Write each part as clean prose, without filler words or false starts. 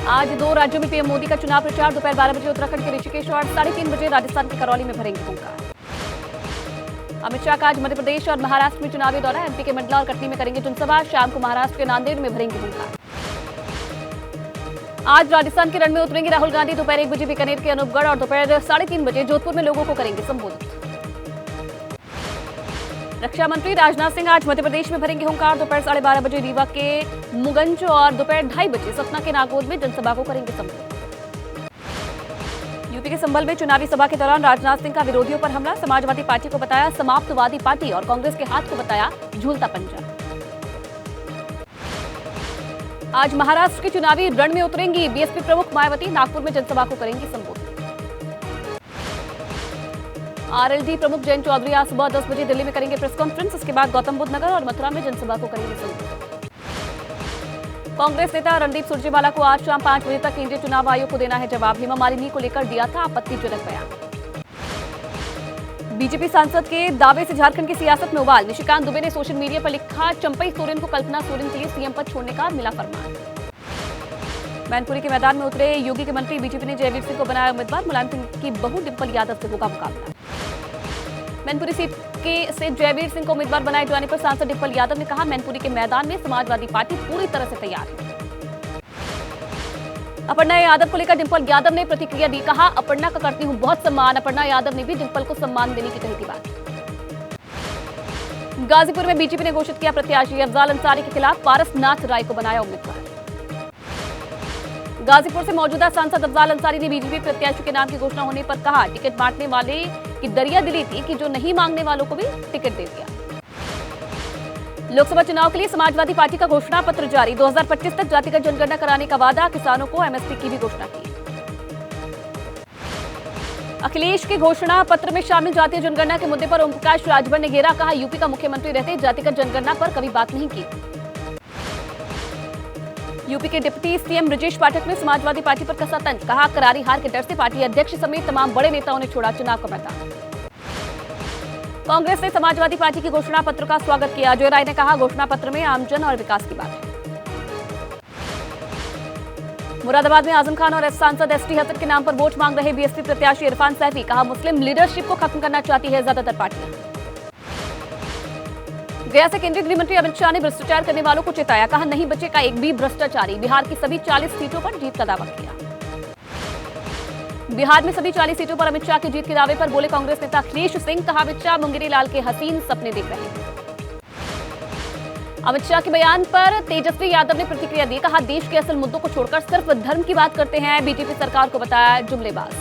आज 2 राज्यों में पीएम मोदी का चुनाव प्रचार। दोपहर 12 बजे उत्तराखंड के ऋषिकेश और 3:30 बजे राजस्थान के करौली में भरेंगे हुंकार। अमित शाह का आज मध्य प्रदेश और महाराष्ट्र में चुनावी दौरा। एमपी के मंडला और कटनी में करेंगे जनसभा। शाम को महाराष्ट्र के नांदेड़ में भरेंगे हुंकार। आज राजस्थान के रण में उतरेंगे राहुल गांधी। दोपहर 1 बजे बीकानेर के अनूपगढ़ और दोपहर 3:30 बजे जोधपुर में लोगों को करेंगे संबोधित। रक्षा मंत्री राजनाथ सिंह आज मध्य प्रदेश में भरेंगे हुंकार। दोपहर 12:30 बजे रीवा के मुगंज और दोपहर 2:30 बजे सतना के नागौद में जनसभा को करेंगे संबोधित। यूपी के संभल में चुनावी सभा के दौरान राजनाथ सिंह का विरोधियों पर हमला। समाजवादी पार्टी को बताया समाप्तवादी पार्टी और कांग्रेस के हाथ को बताया झूलता पंजा। आज महाराष्ट्र के चुनावी रण में उतरेंगी बीएसपी प्रमुख मायावती। नागपुर में जनसभा को करेंगी संबोधित। आरएलडी प्रमुख जयंत चौधरी आज सुबह 10 बजे दिल्ली में करेंगे प्रेस कॉन्फ्रेंस। इसके बाद गौतम बुद्ध नगर और मथुरा में जनसभा को करेंगे संबोधित। कांग्रेस नेता रणदीप सुरजेवाला को आज शाम 5 बजे तक केंद्रीय चुनाव आयोग को देना है जवाब। हेमा मालिनी को लेकर दिया था आपत्तिजनक बयान। बीजेपी सांसद के दावे से झारखंड की सियासत में उबाल। निशिकांत दुबे ने सोशल मीडिया पर लिखा चंपई सोरेन को कल्पना सोरेन के लिए सीएम पद छोड़ने का मिला फरमान। मैनपुरी के मैदान में उतरे योगी के मंत्री। बीजेपी ने जयवीर सिंह को बनाया उम्मीदवार। मुलायम सिंह की बहू डिंपल यादव से होगा मुकाबला। मैनपुरी सीट से जयवीर सिंह को उम्मीदवार बनाए जाने पर सांसद डिंपल यादव ने कहा मैनपुरी के मैदान में समाजवादी पार्टी पूरी तरह से तैयार है। अपर्णा यादव को लेकर डिंपल यादव ने प्रतिक्रिया दी। कहा अपर्णा का करती हूं बहुत सम्मान। अपर्णा यादव ने भी डिंपल को सम्मान देने की कही थी बात। गाजीपुर में बीजेपी ने घोषित किया प्रत्याशी। अफजाल अंसारी के खिलाफ पारसनाथ राय को बनाया उम्मीदवार। गाजीपुर से मौजूदा सांसद अफजाल अंसारी ने बीजेपी प्रत्याशी के नाम की घोषणा होने पर कहा टिकट बांटने वाले की दरिया दिली थी कि जो नहीं मांगने वालों को भी टिकट दे दिया। लोकसभा चुनाव के लिए समाजवादी पार्टी का घोषणा पत्र जारी। 2025 तक जातिगत जनगणना कराने का वादा। किसानों को एमएसपी की भी घोषणा की। अखिलेश के घोषणा पत्र में शामिल जातीय जनगणना के मुद्दे पर ओम प्रकाश राजभर ने घेरा। कहा यूपी का मुख्यमंत्री रहते जातिगत जनगणना पर कभी बात नहीं की। यूपी के डिप्टी सीएम ब्रजेश पाठक ने समाजवादी पार्टी पर कसा तंज। कहा करारी हार के डर से पार्टी अध्यक्ष समेत तमाम बड़े नेताओं ने छोड़ा चुनाव का मैदान। कांग्रेस ने समाजवादी पार्टी की घोषणा पत्र का स्वागत किया। अजय राय ने कहा घोषणा पत्र में आमजन और विकास की बात है। मुरादाबाद में आजम खान और सांसद एसटी हसन के नाम पर वोट मांग रहे बीएसपी प्रत्याशी इरफान सैफी। कहा मुस्लिम लीडरशिप को खत्म करना चाहती है ज्यादातर पार्टियां। गया से केंद्रीय गृह मंत्री अमित शाह ने भ्रष्टाचार करने वालों को चेताया। कहा नहीं बचेगा एक भी भ्रष्टाचारी। बिहार की सभी 40 सीटों पर जीत का दावा किया। बिहार में सभी 40 सीटों पर अमित शाह की जीत के दावे पर बोले कांग्रेस नेता अखिलेश सिंह। कहा अमित शाह मुंगेरी लाल के हसीन सपने देख रहे हैं। अमित शाह के बयान पर तेजस्वी यादव ने प्रतिक्रिया दी। कहा देश के असल मुद्दों को छोड़कर सिर्फ धर्म की बात करते हैं। बीजेपी सरकार को बताया जुमलेबाज।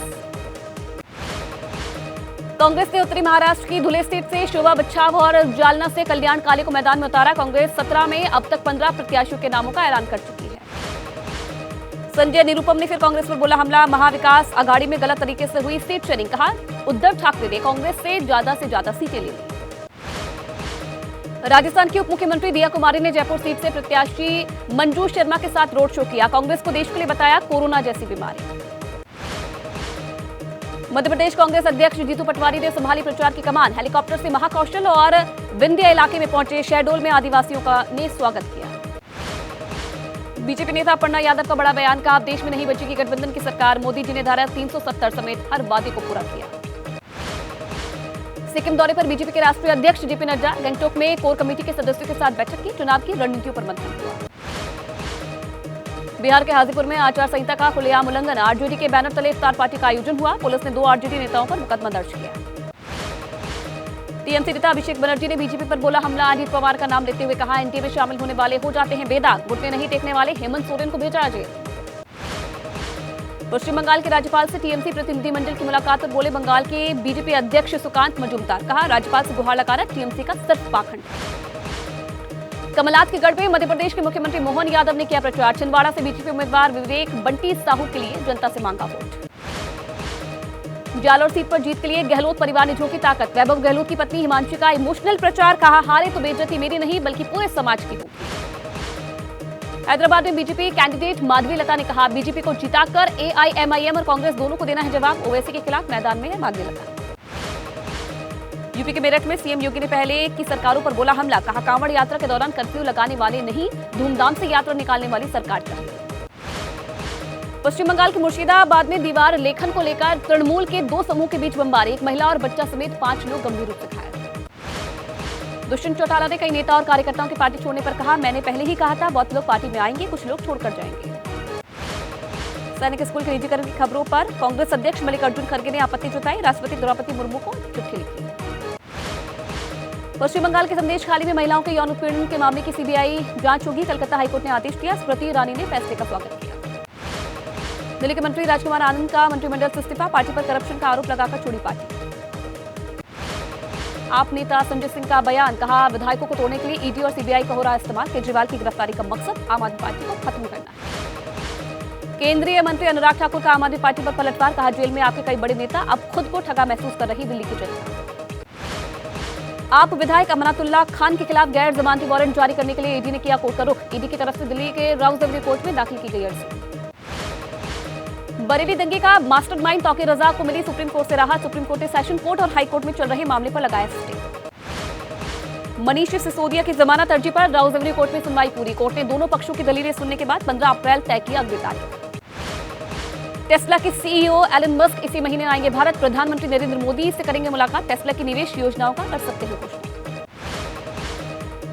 कांग्रेस ने उत्तरी महाराष्ट्र की धुले सीट से शोभा बच्छाव और जालना से कल्याण काले को मैदान में उतारा। कांग्रेस 17 में अब तक 15 प्रत्याशियों के नामों का ऐलान कर चुकी है। संजय निरुपम ने फिर कांग्रेस पर बोला हमला। महाविकास आघाड़ी में गलत तरीके से हुई सीट शेयरिंग। कहा उद्धव ठाकरे ने कांग्रेस से ज्यादा सीटें ले ली। राजस्थान की उप मुख्यमंत्री दिया कुमारी ने जयपुर सीट से प्रत्याशी मंजू शर्मा के साथ रोड शो किया। कांग्रेस को देश के लिए बताया कोरोना जैसी बीमारी। मध्य प्रदेश कांग्रेस अध्यक्ष जीतू पटवारी ने संभाली प्रचार की कमान। हेलीकॉप्टर से महाकौशल और विंध्य इलाके में पहुंचे शहडोल में आदिवासियों का ने स्वागत किया। बीजेपी नेता अपर्णा यादव का बड़ा बयान। कहा देश में नहीं बचेगी गठबंधन की सरकार। मोदी जी ने धारा 370 समेत हर वादे को पूरा किया। सिक्किम दौरे पर बीजेपी के राष्ट्रीय अध्यक्ष जेपी नड्डा। गंगटोक में कोर कमेटी के सदस्यों के साथ बैठक की। चुनाव की रणनीतियों पर मंथन हुआ। बिहार के हाजीपुर में आचार संहिता का खुलेआम उल्लंघन। आरजेडी के बैनर तले इफ्तार पार्टी का आयोजन हुआ। पुलिस ने 2 आरजेडी नेताओं पर मुकदमा दर्ज किया। टीएमसी नेता अभिषेक बनर्जी ने बीजेपी पर बोला हमला। अजीत पवार का नाम लेते हुए कहा एनडीए में शामिल होने वाले हो जाते हैं बेदाग। घुटने नहीं टेकने वाले हेमंत सोरेन को भेजा जेल। पश्चिम बंगाल के राज्यपाल से टीएमसी प्रतिनिधिमंडल की मुलाकात पर बोले बंगाल के बीजेपी अध्यक्ष सुकांत मजूमदार। कहा राज्यपाल से गुहार लगाना टीएमसी का सिर्फ पाखंड है। कमलनाथ के गढ़ में मध्य प्रदेश के मुख्यमंत्री मोहन यादव ने किया प्रचार। छिंदवाड़ा से बीजेपी उम्मीदवार विवेक बंटी साहू के लिए जनता से मांगा वोट। जालोर सीट पर जीत के लिए गहलोत परिवार ने झोंकी ताकत। वैभव गहलोत की पत्नी हिमांशी का इमोशनल प्रचार। कहा हारे तो बेइज्जती मेरी नहीं बल्कि पूरे समाज की होगी। हैदराबाद में बीजेपी कैंडिडेट माधवी लता ने कहा बीजेपी को जिताकर एआईएमआईएम और कांग्रेस दोनों को देना है जवाब। ओवैसी के खिलाफ मैदान में है माधवी लता। यूपी के मेरठ में सीएम योगी ने पहले की सरकारों पर बोला हमला। कहा कांवड़ यात्रा के दौरान कर्फ्यू लगाने वाले नहीं, धूमधाम से यात्रा निकालने वाली सरकार चाहिए। पश्चिम बंगाल के मुर्शिदाबाद में दीवार लेखन को लेकर तृणमूल के दो समूह के बीच बमबारी, एक महिला और बच्चा समेत 5 लोग गंभीर रूप से घायल। दुष्यंत चौटाला ने कई नेता और कार्यकर्ताओं की पार्टी छोड़ने पर कहा, मैंने पहले ही कहा था बहुत लोग पार्टी में आएंगे, कुछ लोग छोड़कर जाएंगे। सैनिक स्कूल के निजीकरण की खबरों पर कांग्रेस अध्यक्ष मल्लिकार्जुन खड़गे ने आपत्ति जताई, राष्ट्रपति द्रौपदी मुर्मू को चिट्ठी लिखी। पश्चिम बंगाल के संदेश खाली में महिलाओं के यौन उत्पीड़न के मामले की सीबीआई जांच होगी, कलकत्ता हाईकोर्ट ने आदेश दिया, स्मृति ईरानी ने फैसले का स्वागत किया। दिल्ली के मंत्री राजकुमार आनंद का मंत्रिमंडल से इस्तीफा, पार्टी पर करप्शन का आरोप लगाकर छोड़ी पार्टी। आप नेता संजय सिंह का बयान, कहा विधायकों को तोड़ने के लिए ईडी और सीबीआई का हो रहा इस्तेमाल, केजरीवाल की गिरफ्तारी का मकसद आम आदमी पार्टी को खत्म करना है। केंद्रीय मंत्री अनुराग ठाकुर का आम आदमी पार्टी पर पलटवार, कहा जेल में आपके कई बड़े नेता, अब खुद को ठगा महसूस कर रही दिल्ली की जनता। आप विधायक अमनातुल्लाह खान के खिलाफ गैर जमानती वारंट जारी करने के लिए ईडी ने किया कोर्ट का रुख, ईडी की तरफ से दिल्ली के राउज एवेन्यू कोर्ट में दाखिल की गई अर्जी। बरेली दंगे का मास्टरमाइंड तौकीर रजा को मिली सुप्रीम कोर्ट से राहत, सुप्रीम कोर्ट ने सेशन कोर्ट और हाई कोर्ट में चल रहे मामले पर लगाया स्टे। मनीष सिसोदिया की जमानत अर्जी पर राउज एवेन्यू कोर्ट में सुनवाई पूरी, कोर्ट ने दोनों पक्षों की दलीलें सुनने के बाद 15 अप्रैल तय की अगली तारीख। टेस्ला के सीईओ एलन मस्क इसी महीने आएंगे भारत, प्रधानमंत्री नरेंद्र मोदी से करेंगे मुलाकात, टेस्ला की निवेश योजनाओं का कर सकते हैं घोषणा।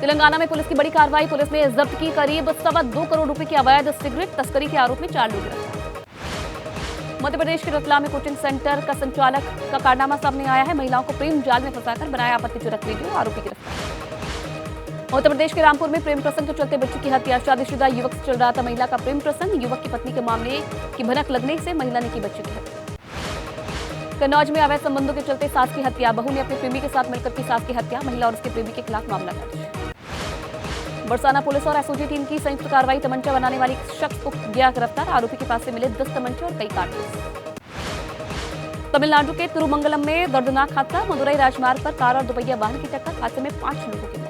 तेलंगाना में पुलिस की बड़ी कार्रवाई, पुलिस ने जब्त की करीब 2.25 करोड़ रुपए की अवैध सिगरेट तस्करी के आरोप में 4 लोग गिरफ्तार। मध्य प्रदेश के रतलाम में कोचिंग सेंटर का संचालक का कारनामा सामने आया है, महिलाओं को प्रेम जाल में फंसाकर बनाया आपत्तिजनक वीडियो, आरोपी गिरफ्तार। उत्तर प्रदेश के रामपुर में प्रेम प्रसंग के चलते बच्ची की हत्या, शादीशुदा युवक से चल रहा था महिला का प्रेम प्रसंग, युवक की पत्नी के मामले की भनक लगने से महिला ने की बच्ची की हत्या। कन्नौज में अवैध संबंधों के चलते सास की हत्या, बहू ने अपने प्रेमी के साथ मिलकर की सास की हत्या, महिला और उसके प्रेमी के खिलाफ मामला दर्ज। बरसाना पुलिस और एसओजी टीम की संयुक्त कार्रवाई, तमंचा बनाने वाली शख्स को किया गिरफ्तार, आरोपी के पास से मिले 10 तमंचे और कई कारतूस। तमिलनाडु के तिरुमंगलम में दर्दनाक हादसा, मदुरई राजमार्ग पर कार और दुपहिया वाहन की टक्कर, हादसे में 5 लोगों की मौत।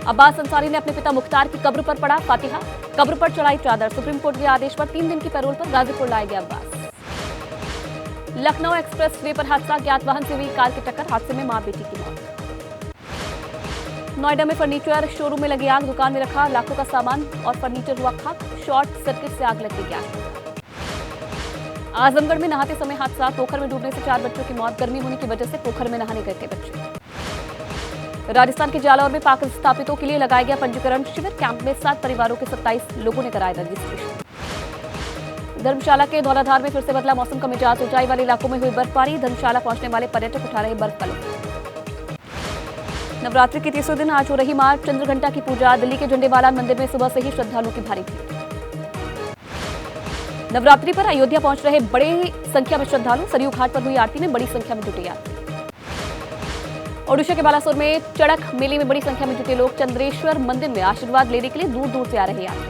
अब्बास अंसारी ने अपने पिता मुख्तार की कब्र पर पढ़ा फातिहा, कब्र पर चढ़ाई चादर, सुप्रीम कोर्ट के आदेश पर 3 दिन की पैरोल पर गाजीपुर लाए गए अब्बास। लखनऊ एक्सप्रेस वे पर हादसा, ज्ञात वाहन से हुई कार की टक्कर, हादसे में मां बेटी की मौत। नोएडा में फर्नीचर शोरूम में लगी आग, दुकान में रखा लाखों का सामान और फर्नीचर हुआ खाक, शॉर्ट सर्किट से आग लगने की आशंका। आजमगढ़ में नहाते समय हादसा, पोखर में डूबने से 4 बच्चों की मौत, गर्मी होने की वजह से पोखर में नहाने गए थे बच्चे। राजस्थान के जालौर में पाक स्थापितों के लिए लगाया गया पंजीकरण शिविर, कैंप में 7 परिवारों के 27 लोगों ने कराया रजिस्ट्रेशन। धर्मशाला के धौलाधार में फिर से बदला मौसम का मिजाज, ऊंचाई वाले इलाकों में हुई बर्फबारी, धर्मशाला पहुंचने वाले पर्यटक उठा रहे बर्फ का लुत्फ। नवरात्रि के तीसरे दिन आज हो रही मां चंद्रघंटा की पूजा, दिल्ली के झंडेवाला मंदिर में सुबह से ही श्रद्धालुओं की भारी भीड़। नवरात्रि पर अयोध्या पहुंच रहे बड़ी संख्या में श्रद्धालु, सरयू घाट पर हुई आरती में बड़ी संख्या में जुटे यात्री। ओडिशा के बालासोर में चड़क मेले में बड़ी संख्या में जुटे लोग, चंद्रेश्वर मंदिर में आशीर्वाद लेने के लिए दूर दूर से आ रहे यात्री।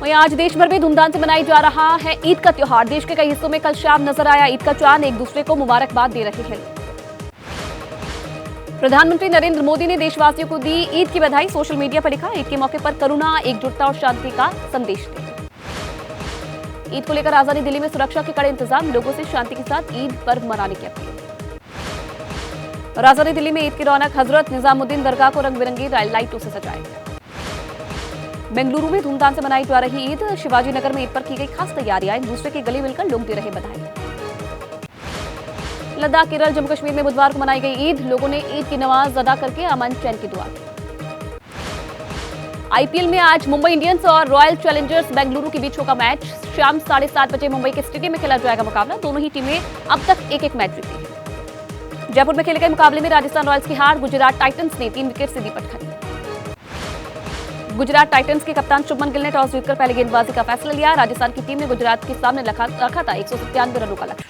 वहीं आज देश भर में धूमधाम से मनाई जा रहा है ईद का त्योहार, देश के कई हिस्सों में कल शाम नजर आया ईद का चांद, एक दूसरे को मुबारकबाद दे रहे हैं। प्रधानमंत्री नरेंद्र मोदी ने देशवासियों को दी ईद की बधाई, सोशल मीडिया पर लिखा, ईद के मौके पर करुणा, एकजुटता और शांति का संदेश दें। ईद को लेकर राजधानी दिल्ली में सुरक्षा के कड़े इंतजाम, लोगों से शांति के साथ ईद पर्व मनाने की अपील। राजधानी दिल्ली में ईद की रौनक, हजरत निजामुद्दीन दरगाह को रंग बिरंगी लाइटों से सजाया गया। बेंगलुरु में धूमधाम से मनाई जा रही ईद, शिवाजी नगर में ईद पर की गई खास तैयारियां, एक दूसरे के गले मिलकर लोग दे रहे बधाई। लद्दाख, केरल, जम्मू कश्मीर में बुधवार को मनाई गई ईद, लोगों ने ईद की नमाज अदा करके अमन चैन की दुआ की। आईपीएल में आज मुंबई इंडियंस और रॉयल चैलेंजर्स बेंगलुरु के बीच होगा मैच, शाम 7:30 बजे मुंबई के स्टेडियम में खेला जाएगा मुकाबला, दोनों ही टीमें अब तक एक-एक मैच जीती है। जयपुर में खेले गए मुकाबले में राजस्थान रॉयल्स की हार, गुजरात टाइटंस ने 3 विकेट से दी पटखनी। गुजरात टाइटंस के कप्तान शुभमन गिल ने टॉस जीतकर पहले गेंदबाजी का फैसला लिया, राजस्थान की टीम ने गुजरात के सामने रखा था 197 रनों का लक्ष्य।